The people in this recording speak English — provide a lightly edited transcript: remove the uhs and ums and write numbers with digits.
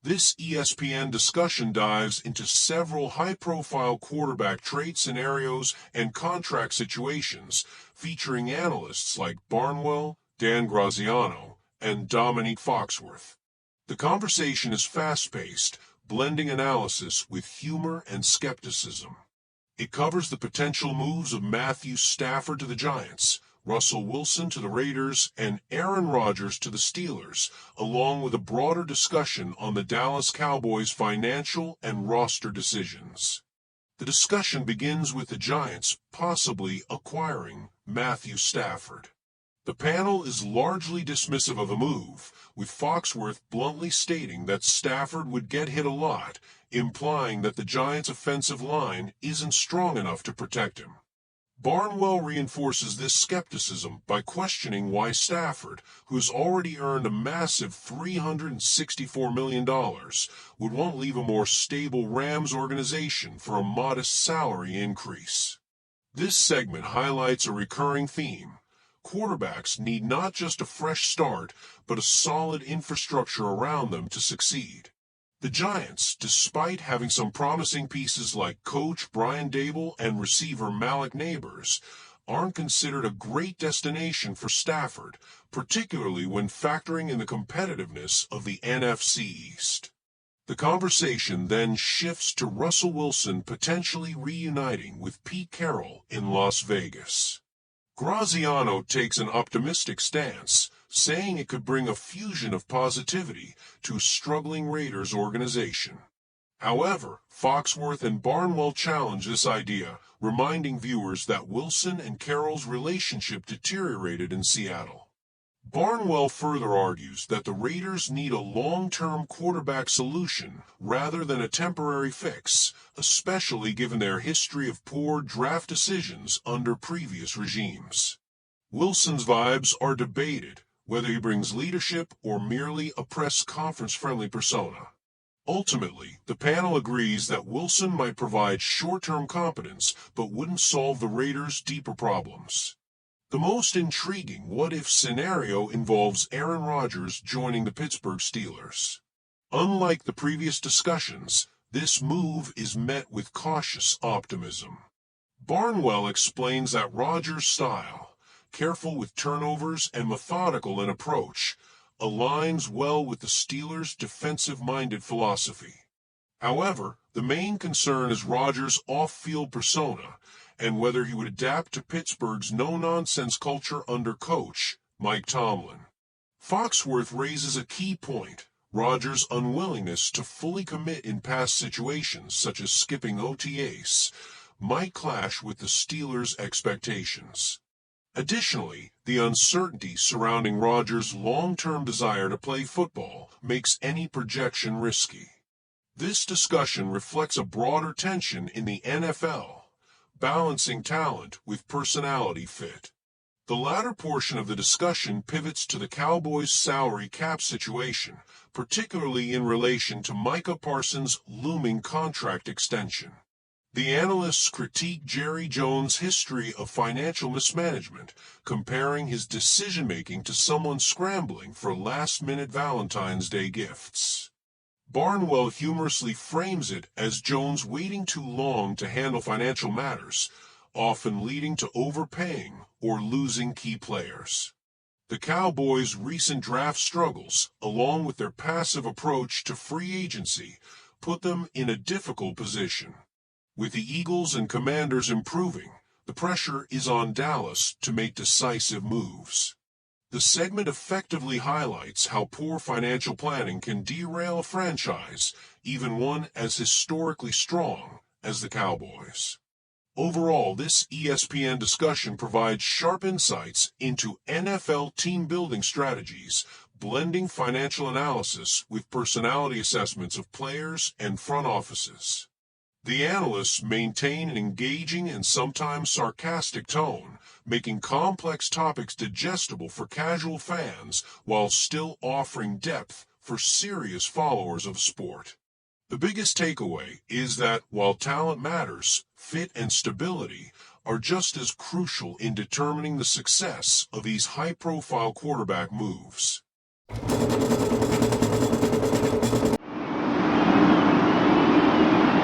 This ESPN discussion dives into several high-profile quarterback trade scenarios and contract situations, featuring analysts like Barnwell, Dan Graziano, and Dominique Foxworth. The conversation is fast-paced, blending analysis with humor and skepticism. It covers the potential moves of Matthew Stafford to the Giants, Russell Wilson to the Raiders, and Aaron Rodgers to the Steelers, along with a broader discussion on the Dallas Cowboys' financial and roster decisions. The discussion begins with the Giants possibly acquiring Matthew Stafford. The panel is largely dismissive of the move, with Foxworth bluntly stating that Stafford would get hit a lot, implying that the Giants' offensive line isn't strong enough to protect him. Barnwell reinforces this skepticism by questioning why Stafford, who has already earned a massive $364 million, would want to leave a more stable Rams organization for a modest salary increase. This segment highlights a recurring theme. Quarterbacks need not just a fresh start, but a solid infrastructure around them to succeed. The Giants, despite having some promising pieces like coach Brian Daboll and receiver Malik Nabers, aren't considered a great destination for Stafford, particularly when factoring in the competitiveness of the NFC East. The conversation then shifts to Russell Wilson potentially reuniting with Pete Carroll in Las Vegas. Graziano takes an optimistic stance, saying it could bring a fusion of positivity to a struggling Raiders organization. However, Foxworth and Barnwell challenge this idea, reminding viewers that Wilson and Carroll's relationship deteriorated in Seattle. Barnwell further argues that the Raiders need a long-term quarterback solution rather than a temporary fix, especially given their history of poor draft decisions under previous regimes. Wilson's vibes are debated, whether he brings leadership or merely a press conference-friendly persona. Ultimately, the panel agrees that Wilson might provide short-term competence but wouldn't solve the Raiders' deeper problems. The most intriguing what-if scenario involves Aaron Rodgers joining the Pittsburgh Steelers. Unlike the previous discussions, this move is met with cautious optimism. Barnwell explains that Rodgers' style, careful with turnovers and methodical in approach, aligns well with the Steelers' defensive-minded philosophy. However, the main concern is Rodgers' off-field persona, and whether he would adapt to Pittsburgh's no-nonsense culture under coach Mike Tomlin. Foxworth raises a key point. Rodgers' unwillingness to fully commit in past situations, such as skipping OTAs, might clash with the Steelers' expectations. Additionally, the uncertainty surrounding Rodgers' long-term desire to play football makes any projection risky. This discussion reflects a broader tension in the NFL, balancing talent with personality fit. The latter portion of the discussion pivots to the Cowboys' salary cap situation, particularly in relation to Micah Parsons' looming contract extension. The analysts critique Jerry Jones' history of financial mismanagement, comparing his decision-making to someone scrambling for last-minute Valentine's Day gifts. Barnwell humorously frames it as Jones waiting too long to handle financial matters, often leading to overpaying or losing key players. The Cowboys' recent draft struggles, along with their passive approach to free agency, put them in a difficult position. With the Eagles and Commanders improving, the pressure is on Dallas to make decisive moves. The segment effectively highlights how poor financial planning can derail a franchise, even one as historically strong as the Cowboys. Overall, this ESPN discussion provides sharp insights into NFL team-building strategies, blending financial analysis with personality assessments of players and front offices. The analysts maintain an engaging and sometimes sarcastic tone, making complex topics digestible for casual fans while still offering depth for serious followers of sport. The biggest takeaway is that while talent matters, fit and stability are just as crucial in determining the success of these high-profile quarterback moves.